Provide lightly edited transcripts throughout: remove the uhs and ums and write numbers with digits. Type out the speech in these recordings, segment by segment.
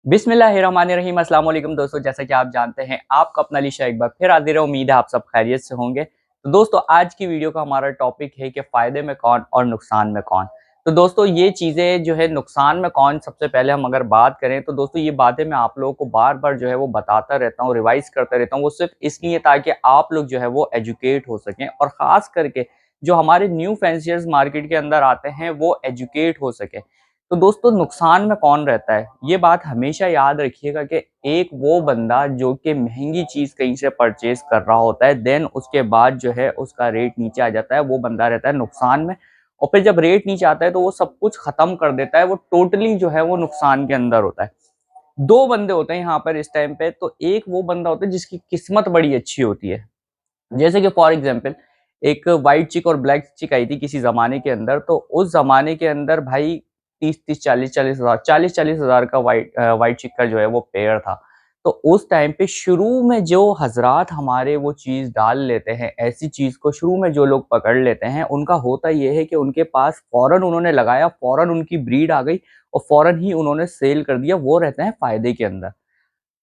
बिस्मिल्लाहिर्रहमानिर्रहीम। अस्सलाम वालेकुम दोस्तों, जैसा कि आप जानते हैं आपका अपना लिशा एक बार फिर हाजिर है। उम्मीद है आप सब खैरियत से होंगे। तो दोस्तों आज की वीडियो का हमारा टॉपिक है कि फ़ायदे में कौन और नुकसान में कौन। तो दोस्तों ये चीज़ें जो है नुकसान में कौन, सबसे पहले हम अगर बात करें तो दोस्तों ये बातें मैं आप लोगों को बार-बार जो है वो बताता रहता हूँ, रिवाइज़ करता रहता हूँ। वो सिर्फ़ इसलिए ताकि आप लोग जो है वो एजुकेट हो सकें और ख़ास करके जो हमारे न्यू फैंसियर्स मार्केट के अंदर आते हैं वो एजुकेट हो सकें। तो दोस्तों नुकसान में कौन रहता है, ये बात हमेशा याद रखिएगा कि एक वो बंदा जो कि महंगी चीज़ कहीं से परचेज़ कर रहा होता है, देन उसके बाद जो है उसका रेट नीचे आ जाता है, वो बंदा रहता है नुकसान में। और फिर जब रेट नीचे आता है तो वो सब कुछ ख़त्म कर देता है, वो टोटली जो है वो नुकसान के अंदर होता है। 2 बंदे होते हैं यहाँ पर इस टाइम पे, तो एक वो बंदा होता है जिसकी किस्मत बड़ी अच्छी होती है। जैसे कि फॉर एग्ज़ाम्पल एक व्हाइट चिक और ब्लैक चिक आई थी किसी ज़माने के अंदर, तो उस ज़माने के अंदर भाई 30-30, 40-40 हज़ार, 40-40 हज़ार का व्हाइट चिक का जो है वो पेयर था। तो उस टाइम पे शुरू में जो हज़रात हमारे वो चीज़ डाल लेते हैं, ऐसी चीज़ को शुरू में जो लोग पकड़ लेते हैं, उनका होता ये है कि उनके पास फ़ौरन उन्होंने लगाया, फ़ौरन उनकी ब्रीड आ गई और फ़ौरन ही उन्होंने सेल कर दिया, वो रहते हैं फ़ायदे के अंदर।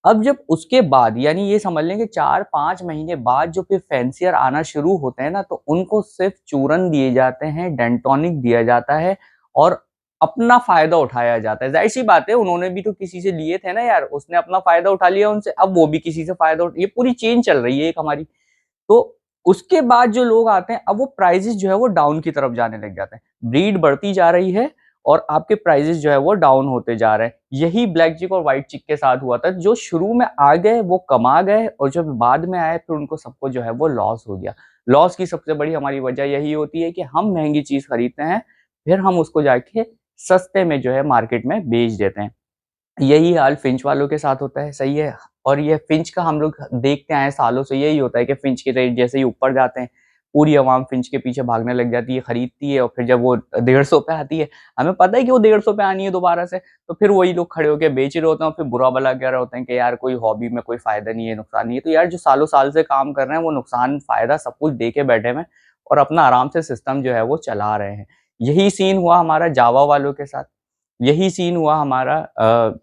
अब जब उसके बाद यानी ये समझ लें कि 4-5 महीने बाद जो फिर फैंसियर आना शुरू होते हैं ना, तो उनको सिर्फ़ चूरन दिए जाते हैं, डेंटोनिक दिया जाता है और अपना फ़ायदा उठाया जाता है। ज़ाहिर-सी बात है उन्होंने भी तो किसी से लिए थे ना यार, उसने अपना फ़ायदा उठा लिया उनसे, अब वो भी किसी से फ़ायदा उठ, ये पूरी चेन चल रही है एक हमारी। तो उसके बाद जो लोग आते हैं, अब वो प्राइसेज़ जो है वो डाउन की तरफ जाने लग जाते हैं। ब्रीड बढ़ती जा रही है और आपके प्राइसेज़ जो है वो डाउन होते जा रहे हैं। यही ब्लैक चिक और व्हाइट चिक के साथ हुआ था। जो शुरू में आ गए वो कमा गए और जब बाद में आए फिर उनको सबको जो है वो लॉस हो गया। लॉस की सबसे बड़ी हमारी वजह यही होती है कि हम महँगी चीज़ खरीदते हैं, फिर हम उसको जाके सस्ते में जो है मार्केट में बेच देते हैं। यही हाल फिंच वालों के साथ होता है, सही है। और ये फिंच का हम लोग देखते आए हैं सालों से, यही होता है कि फिंच के रेट जैसे ही ऊपर जाते हैं, पूरी अवाम फिंच के पीछे भागने लग जाती है, खरीदती है और फिर जब वो 150 पे आती है, हमें पता है कि वो 150 पे आनी है दोबारा से, तो फिर वही लोग खड़े होके बेच रहे होते हैं और फिर बुरा भला कह रहे होते हैं कि यार कोई हॉबी में कोई फ़ायदा नहीं है, नुकसान नहीं है। तो यार जो सालों साल से काम कर रहे हैं वो नुकसान, फ़ायदा सब कुछ दे के बैठे हुए हैं और अपना आराम से सिस्टम जो है वो चला रहे हैं। यही सीन हुआ हमारा जावा वालों के साथ। यही सीन हुआ हमारा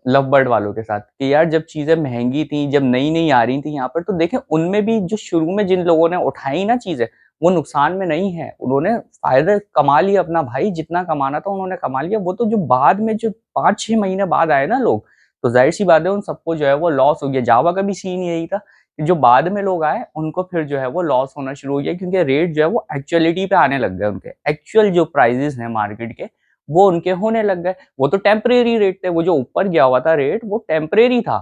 लव बर्ड वालों के साथ कि यार जब चीज़ें महँगी थी, जब नई-नई आ रही थी यहाँ पर, तो देखें उनमें भी जो शुरू में जिन लोगों ने उठाई ना चीज़ें, वो नुकसान में नहीं है। उन्होंने फ़ायदा कमा लिया अपना भाई, जितना कमाना था उन्होंने कमा लिया। वो तो जो बाद में जो 5-6 महीने बाद आए ना लोग, तो ज़ाहिर-सी बात है उन सबको जो है वो लॉस हो गया। जावा का भी सीन यही था कि जो बाद में लोग आए, उनको फिर जो है वो लॉस होना शुरू हो गया क्योंकि रेट जो है वो एक्चुअलिटी पे आने लग गए उनके। एक्चुअल जो प्राइसेज़ हैं मार्केट के, वो उनके होने लग गए। वो तो टेम्परेरी रेट थे, वो जो ऊपर गया हुआ था रेट वो टेम्परेरी था।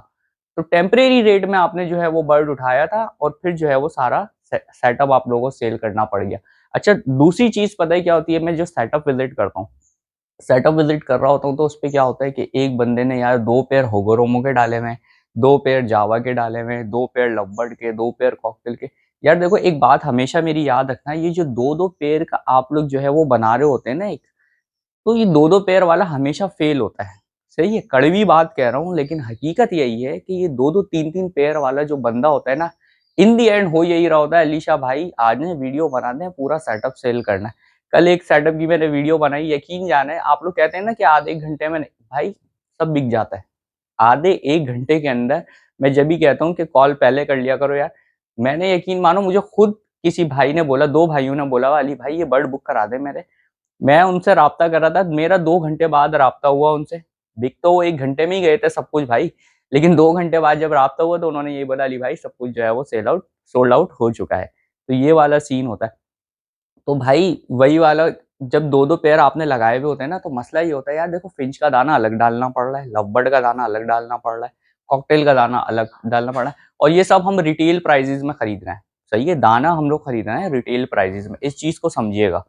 तो टेम्परेरी रेट में आपने जो है वो बर्ड उठाया था और फिर जो है वो सारा सेटअप आप लोगों को सेल करना पड़ गया। अच्छा दूसरी चीज़ पता है क्या होती है, मैं जो सेटअप विज़िट करता हूँ, सेटअप विज़िट कर रहा होता हूँ तो उसपे क्या होता है कि एक बंदे ने यार 2 पेयर होगोरोमो के डाले हुए हैं, 2 पेयर जावा के डाले हुए हैं, 2 पेयर लवबर्ड के, 2 पेयर कॉकटेल के। यार देखो एक बात हमेशा मेरी याद रखना, ये जो 2-2 पेयर का आप लोग जो है वो बना रहे होते हैं ना एक, तो ये 2-2 पेयर वाला हमेशा फ़ेल होता है। सही है, कड़वी बात कह रहा हूँ लेकिन हकीकत यही है कि ये 2-2 3-3 पेयर वाला जो बंदा होता है ना, इन द एंड हो यही रहा होता है, अलीशा भाई आज ना वीडियो बना दें, पूरा सेटअप सेल करना है। कल एक सेटअप की मैंने वीडियो बनाई, यकीन जाने आप लोग कहते हैं ना कि आधे 1 घंटे में नहीं, भाई सब बिक जाता है। आधे 1 घंटे के अंदर मैं जब भी कहता हूँ कि कॉल पहले कर लिया करो यार, मैंने यकीन मानो मुझे खुद किसी भाई ने बोला, 2 भाइयों ने बोला, "अली भाई ये बर्ड बुक करा दे मेरे।" मैं उनसे राब्ता कर रहा था, मेरा 2 घंटे बाद राब्ता हुआ उनसे। बिक तो वो 1 घंटे में ही गए थे सब कुछ भाई, लेकिन 2 घंटे बाद जब राब्ता हुआ तो उन्होंने यही बोला, "अली भाई सब कुछ जो है वो सोल्ड आउट हो चुका है।" तो ये वाला सीन होता है। तो भाई वही वाला, जब 2-2 पेयर आपने लगाए हुए होते हैं ना, तो मसला ये होता है यार देखो फिंच का दाना अलग डालना पड़ रहा है, लवबर्ड का दाना अलग डालना पड़ रहा है, कॉकटेल का दाना अलग डालना पड़ रहा है और ये सब हम रिटेल प्राइसेज़ में खरीद रहे हैं। सही है, दाना हम लोग खरीद रहे हैं रिटेल प्राइसेज़ में, इस चीज़ को समझिएगा।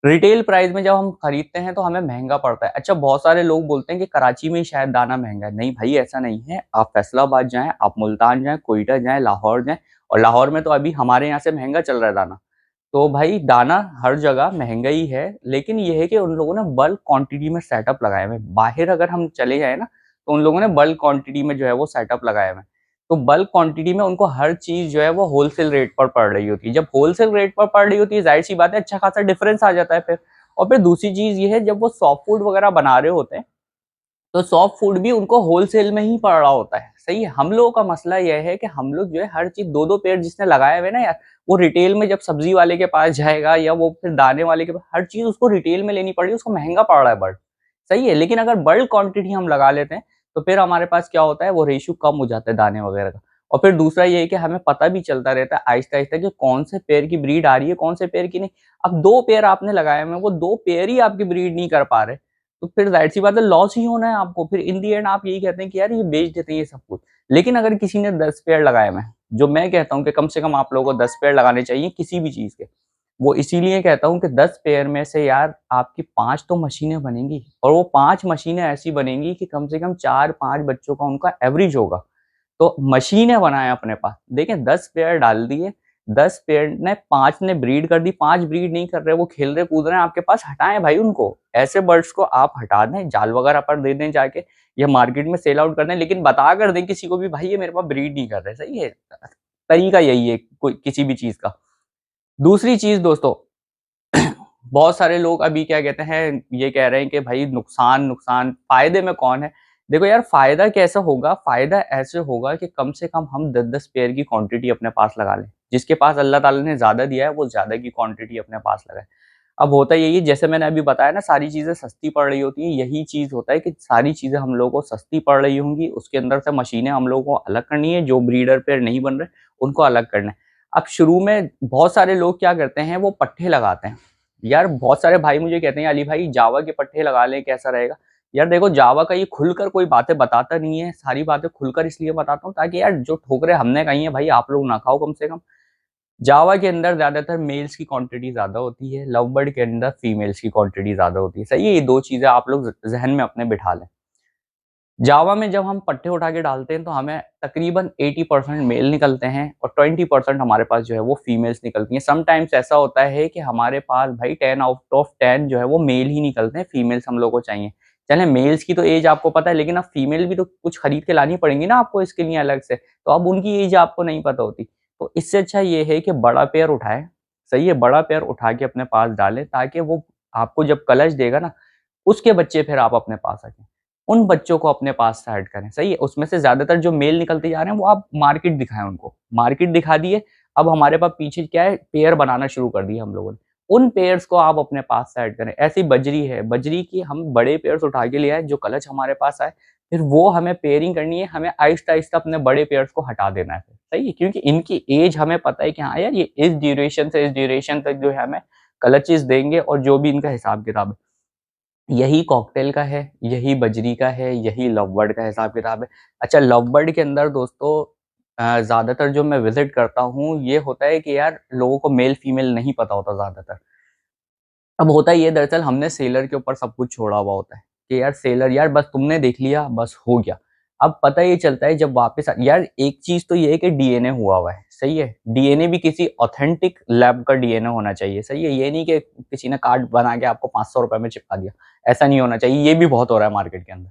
रिटेल प्राइस में जब हम खरीदते हैं तो हमें महँगा पड़ता है। अच्छा बहुत सारे लोग बोलते हैं कि कराची में ही शायद दाना महँगा है। नहीं भाई ऐसा नहीं है। आप फैसलाबाद जाएँ, आप मुल्तान जाएँ, क्वेटा जाएँ, लाहौर जाएँ और लाहौर में तो अभी हमारे यहाँ से महँगा चल रहा है दाना। तो भाई दाना हर जगह महँगा ही है, लेकिन ये है कि उन लोगों ने बल्क क्वांटिटी में सेटअप लगाए हुए हैं। बाहर अगर हम चले जाएँ ना, तो उन लोगों ने बल्क क्वांटिटी में जो है वो सेटअप लगाए हुए हैं। तो बल्क क्वांटिटी में उनको हर चीज़ जो है वो होलसेल रेट पर पड़ रही होती है। जब होलसेल रेट पर पड़ रही होती है, ज़ाहिर-सी बात है अच्छा खासा डिफरेंस आ जाता है फिर। और फिर दूसरी चीज़ ये है, जब वो सॉफ्ट फूड वगैरह बना रहे होते हैं, तो सॉफ्ट फूड भी उनको होलसेल में ही पड़ रहा होता है। सही है। हम लोगों का मसला यह है कि हम लोग जो है हर चीज दो दो पेड़ जिसने लगाए हुए ना यार, वो रिटेल में जब सब्जी वाले के पास जाएगा या वो फिर दाने वाले के पास, हर चीज उसको रिटेल में लेनी पड़ रही है, उसको महंगा पड़ रहा है बल्क। सही है। लेकिन अगर बल्क क्वांटिटी हम लगा लेते हैं तो फिर हमारे पास क्या होता है, वो रेशियो कम हो जाता है दाने वगैरह का। और फिर दूसरा ये है कि हमें पता भी चलता रहता है आहिस्ता आहिस्ता कि कौन से पेड़ की ब्रीड आ रही है, कौन से पेड़ की नहीं। अब दो पेड़ आपने लगाए हुए, वो दो पेड़ ही आपकी ब्रीड नहीं कर पा रहे, तो फिर जाहिर सी बात है लॉस ही होना है आपको। फिर इन दी एंड आप यही कहते हैं कि यार ये बेच देते हैं ये सब कुछ। लेकिन अगर किसी ने 10 पेड़ लगाए हुए हैं, जो मैं कहता हूँ कि कम से कम आप लोगों को 10 पेड़ लगाने चाहिए किसी भी चीज के, वो इसीलिए कहता हूँ कि 10 पेड़ में से यार आपकी 5 तो मशीनें बनेंगी, और वो 5 मशीनें ऐसी बनेंगी कि कम से कम 4-5 बच्चों का उनका एवरेज होगा। तो मशीनें बनाए अपने पास। देखें 10 पेड़ डाल दिए, 10 पेड़ ने 5 ने ब्रीड कर दी, 5 ब्रीड नहीं कर रहे, वो खेल रहे कूद रहे हैं आपके पास, हटाएं भाई उनको। ऐसे बर्ड्स को आप हटा दें, जाल वगैरह पर दे दें जाके, या मार्केट में सेल आउट कर दें, लेकिन बता कर दें किसी को भी भाई ये मेरे पास ब्रीड नहीं कर रहे। सही है। तरीका यही है कोई किसी भी चीज का। दूसरी चीज दोस्तों, बहुत सारे लोग अभी क्या कहते हैं, ये कह रहे हैं कि भाई नुकसान नुकसान, फायदे में कौन है। देखो यार फायदा कैसे होगा, फायदा ऐसे होगा कि कम से कम हम 10-10 पेयर की क्वांटिटी अपने पास लगा लें। जिसके पास अल्लाह ताला ने ज्यादा दिया है वो ज्यादा की क्वांटिटी अपने पास लगाए। अब होता यही है, जैसे मैंने अभी बताया ना, सारी चीजें सस्ती पड़ रही होती है, यही चीज होता है कि सारी चीजें हम लोगों को सस्ती पड़ रही होंगी, उसके अंदर से मशीनें हम लोगों को अलग करनी है, जो ब्रीडर पेयर नहीं बन रहे उनको अलग करना है। अब शुरू में बहुत सारे लोग क्या करते हैं, वो पट्टे लगाते हैं। यार बहुत सारे भाई मुझे कहते हैं अली भाई जावा के पट्टे लगा लें कैसा रहेगा। यार देखो जावा का ये खुलकर कोई बातें बताता नहीं है, सारी बातें खुलकर इसलिए बताता हूँ ताकि यार जो ठोकरे हमने कही है भाई आप लोग ना खाओ कम से कम। जावा के अंदर ज्यादातर मेल्स की क्वांटिटी ज्यादा होती है, लव बर्ड के अंदर फीमेल्स की क्वांटिटी ज्यादा होती है। सही है। ये दो चीजें आप लोग जहन में अपने बिठा लें। जावा में जब हम पट्टे उठा के डालते हैं तो हमें तकरीबन 80% मेल निकलते हैं और 20% हमारे पास जो है वो फीमेल्स निकलती हैं। समटाइम्स ऐसा होता है कि हमारे पास भाई 10 आउट ऑफ 10 जो है वो मेल ही निकलते हैं, फीमेल्स हम लोग को चाहिए। चले मेल्स की तो एज आपको पता है, लेकिन अब फीमेल भी तो कुछ खरीद के लानी पड़ेंगी ना आपको इसके लिए अलग से, तो अब उनकी एज आपको नहीं पता होती। तो इससे अच्छा ये है कि बड़ा पेयर उठाए। सही है। बड़ा पेयर उठा के अपने पास डालें ताकि वो आपको जब कलच देगा ना, उसके बच्चे फिर आप अपने पास रखें। उन बच्चों को अपने पास से ऐड करें। सही है। उसमें से ज्यादातर जो मेल निकलते जा रहे हैं वो आप मार्केट दिखाएं उनको, मार्केट दिखा दिए। अब हमारे पास पीछे क्या है, पेयर बनाना शुरू कर दिया हम लोगों ने। उन पेयर्स को आप अपने पास से ऐड करें। ऐसी बजरी है, बजरी की हम बड़े पेयर्स उठा के ले आए जो कलच हमारे पास आए, फिर वो हमें पेयरिंग करनी है, हमें आहिस्ता आहिस्ता अपने बड़े पेयर्स को हटा देना है। सही है। क्योंकि इनकी एज हमें पता है कि हाँ यार ये इस ड्यूरेशन से इस ड्यूरेशन तक जो है हमें कलचेस देंगे, और जो भी इनका हिसाब किताब है यही कॉकटेल का है, यही बजरी का है, यही लव बर्ड का हिसाब किताब है। अच्छा लव बर्ड के अंदर दोस्तों ज्यादातर जो मैं विजिट करता हूँ ये होता है कि यार लोगों को मेल फीमेल नहीं पता होता ज्यादातर। अब होता ये दरअसल हमने सेलर के ऊपर सब कुछ छोड़ा हुआ होता है कि यार सेलर यार बस तुमने देख लिया बस हो गया। अब पता ये चलता है जब वापस यार एक चीज तो ये है कि डीएनए हुआ है। सही है। डीएनए भी किसी ऑथेंटिक लैब का डीएनए होना चाहिए। सही है। ये नहीं कि किसी ने कार्ड बना के आपको 500 रुपए में चिपका दिया, ऐसा नहीं होना चाहिए। ये भी बहुत हो रहा है मार्केट के अंदर।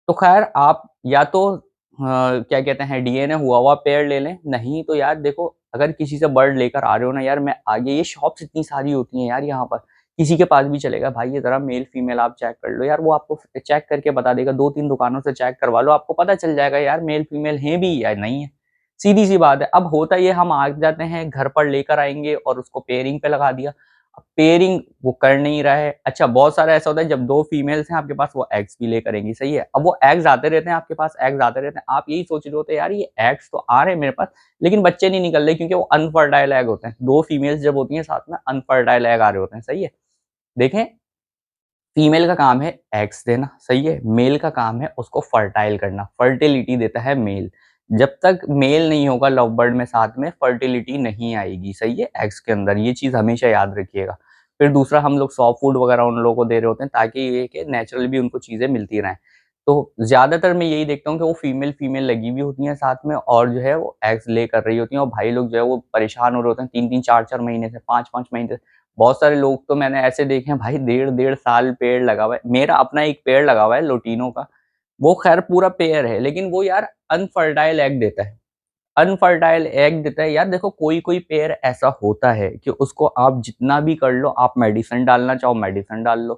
तो खैर आप या तो क्या कहते हैं डीएनए हुआ हुआ पेड़ ले लें, नहीं तो यार देखो अगर किसी से बर्ड लेकर आ रहे हो ना यार, मैं आगे ये शॉप्स इतनी सारी होती हैं यार यहाँ पर, किसी के पास भी चलेगा भाई ये जरा मेल फीमेल आप चेक कर लो यार, वो आपको चेक करके बता देगा। 2-3 दुकानों से चेक करवा लो, आपको पता चल जाएगा यार मेल फीमेल है भी या नहीं है। सीधी सी बात है। अब होता ये हम आ जाते हैं घर पर लेकर आएंगे और उसको पेयरिंग पे लगा दिया। पेयरिंग वो कर नहीं रहा है। अच्छा बहुत सारा ऐसा होता है जब दो फीमेल्स हैं आपके पास, वो एग्स भी ले करेंगी। सही है। अब वो एग्स आते रहते हैं आपके पास, एग्स आते रहते हैं, आप यही सोच रहे होते हैं यार ये एग्स तो आ रहे हैं मेरे पास, लेकिन बच्चे नहीं निकल रहे क्योंकि वो अनफर्टाइल एग होते हैं। दो फीमेल्स जब होती हैं साथ में अनफर्टाइल एग आ रहे होते हैं। सही है। देखें फीमेल का काम है एग्स देना। सही है। मेल का काम है उसको फर्टाइल करना, फर्टिलिटी देता है मेल। जब तक मेल नहीं होगा लव बर्ड में साथ में फर्टिलिटी नहीं आएगी। सही है। एग्स के अंदर ये चीज हमेशा याद रखिएगा। फिर दूसरा हम लोग सॉफ्ट फूड वगैरह उन लोगों को दे रहे होते हैं ताकि ये कि नेचुरल भी उनको चीजें मिलती रहें। तो ज्यादातर मैं यही देखता हूँ कि वो फीमेल फीमेल लगी हुई होती हैं साथ में, और जो है वो एग्स ले कर रही होती हैं, और भाई लोग जो है वो परेशान हो रहे होते हैं 3-3 4-4 महीने से, 5-5 महीने से। बहुत सारे लोग तो मैंने ऐसे देखे हैं भाई 1.5-1.5 साल पेड़ लगा हुआ है। मेरा अपना एक पेड़ लगा हुआ है लोटीनो का, वो खैर पूरा पेड़ है लेकिन वो यार अनफर्टाइल एग देता है। अनफर्टाइल एग देता है यार। देखो कोई कोई पेड़ ऐसा होता है कि उसको आप जितना भी कर लो, आप मेडिसिन डालना चाहो मेडिसिन डाल लो,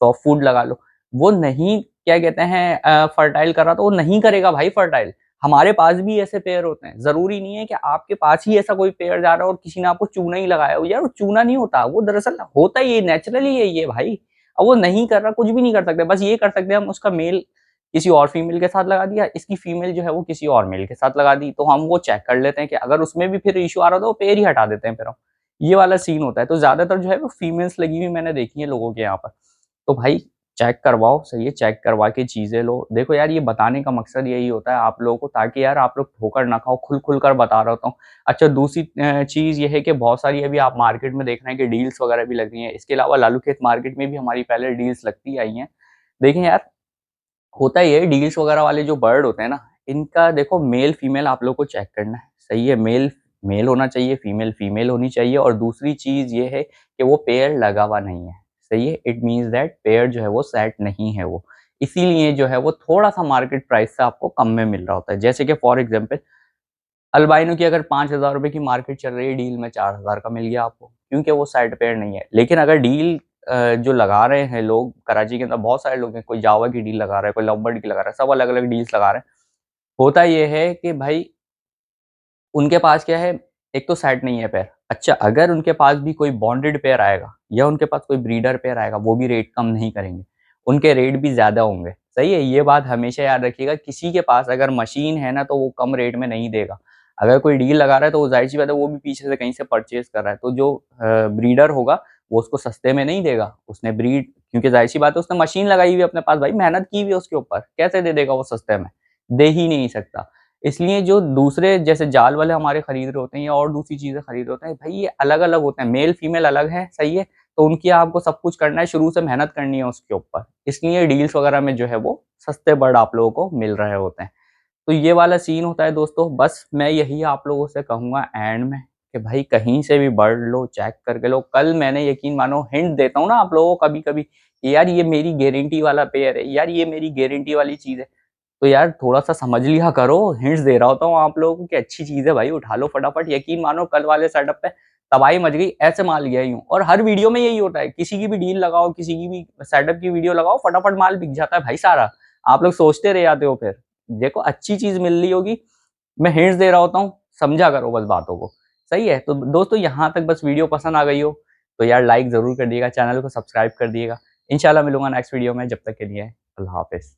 सॉफ्ट फूड लगा लो, वो नहीं क्या कहते हैं फर्टाइल कर रहा तो वो नहीं करेगा भाई फर्टाइल। हमारे पास भी ऐसे पेयर होते हैं, जरूरी नहीं है कि आपके पास ही ऐसा कोई पेयर जा रहा है और किसी ने आपको चूना ही लगाया हो। यार वो चूना नहीं होता, वो दरअसल होता ही नेचुरली है ये भाई। अब वो नहीं कर रहा, कुछ भी नहीं कर सकते, बस ये कर सकते हैं हम उसका मेल किसी और फीमेल के साथ लगा दिया, इसकी फीमेल जो है वो किसी और मेल के साथ लगा दी, तो हम वो चेक कर लेते हैं कि अगर उसमें भी फिर इशू आ रहा हो तो वो पेयर ही हटा देते हैं फिर हम। ये वाला सीन होता है। तो ज्यादातर जो है वो फीमेल्स लगी हुई मैंने देखी है लोगों के यहाँ पर। तो भाई चेक करवाओ, सही है, चेक करवा के चीजें लो। देखो यार ये बताने का मकसद यही होता है आप लोगों को, ताकि यार आप लोग ठोकर ना खाओ, खुल कर बता रहा हूँ। अच्छा दूसरी चीज ये है कि बहुत सारी अभी आप मार्केट में देख रहे हैं कि डील्स वगैरह भी लग रही हैं। इसके अलावा लालू खेत मार्केट में भी हमारी पहले डील्स लगती आई हैं। देखें यार, होता ये है डील्स वगैरह वाले जो बर्ड होते हैं ना, इनका देखो मेल फीमेल आप लोग को चेक करना है, सही है। मेल मेल होना चाहिए, फीमेल फीमेल होनी चाहिए। और दूसरी चीज ये है कि वो पेयर लगा हुआ नहीं है, सही है। इट मीन्स दैट पेयर जो है वो सेट नहीं है वो, इसीलिए जो है वो थोड़ा सा मार्केट प्राइस से आपको कम में मिल रहा होता है। जैसे कि फॉर एग्जाम्पल अल्बाइनो की अगर 5,000 रुपए की मार्केट चल रही है, डील में 4,000 का मिल गया आपको, क्योंकि वो साइड पेयर नहीं है। लेकिन अगर डील जो लगा रहे हैं लोग कराची के अंदर, बहुत सारे लोग हैं, कोई जावा की डील लगा रहा है, कोई लवबर्ड की लगा रहा है, सब अलग अलग डील्स लगा रहे हैं। होता ये है कि भाई उनके पास क्या है, एक तो सेट नहीं है पेयर। अच्छा अगर उनके पास भी कोई बॉन्डेड पेयर आएगा या उनके पास कोई ब्रीडर पेयर आएगा, वो भी रेट कम नहीं करेंगे, उनके रेट भी ज्यादा होंगे, सही है। ये बात हमेशा याद रखिएगा, किसी के पास अगर मशीन है ना तो वो कम रेट में नहीं देगा। अगर कोई डील लगा रहा है तो वो जाहिर सी बात है वो भी पीछे से कहीं से परचेज कर रहा है, तो जो ब्रीडर होगा वो उसको सस्ते में नहीं देगा। उसने ब्रीड, क्योंकि जाहिर सी बात है उसने मशीन लगाई हुई अपने पास, भाई मेहनत की हुई है उसके ऊपर, कैसे दे देगा वो सस्ते में, दे ही नहीं सकता। इसलिए जो दूसरे जैसे जाल वाले हमारे खरीद रहे होते हैं या और दूसरी चीजें खरीद रहे होते हैं, भाई ये अलग अलग होते हैं, मेल फीमेल अलग है, सही है। तो उनकी आपको सब कुछ करना है, शुरू से मेहनत करनी है उसके ऊपर, इसलिए डील्स वगैरह में जो है वो सस्ते बर्ड आप लोगों को मिल रहे होते हैं। तो ये वाला सीन होता है दोस्तों। बस मैं यही आप लोगों से कहूंगा एंड में कि भाई कहीं से भी बर्ड लो, चेक करके लो। कल मैंने यकीन मानो हिंट देता हूँ ना आप लोगों को कभी कभी, यार ये मेरी गारंटी वाला पेयर है, यार ये मेरी गारंटी वाली चीज है, तो यार थोड़ा सा समझ लिया करो। हिंट्स दे रहा होता हूँ आप लोगों को कि अच्छी चीज है भाई, उठा लो फटाफट। यकीन मानो कल वाले सेटअप पे तबाही मच गई, ऐसे माल गया यूं। और हर वीडियो में यही होता है, किसी की भी डील लगाओ, किसी की भी सेटअप की वीडियो लगाओ, फटाफट माल बिक जाता है भाई सारा। आप लोग सोचते रह जाते हो फिर। देखो अच्छी चीज मिल रही होगी, मैं हिंट्स दे रहा होता हूँ, समझा करो बस बातों को, सही है। तो दोस्तों यहाँ तक बस वीडियो पसंद आ गई हो तो यार लाइक जरूर कर दिएगा, चैनल को सब्सक्राइब कर दिएगा। इंशाल्लाह मिलूंगा नेक्स्ट वीडियो में, जब तक के लिए अल्लाह हाफिज।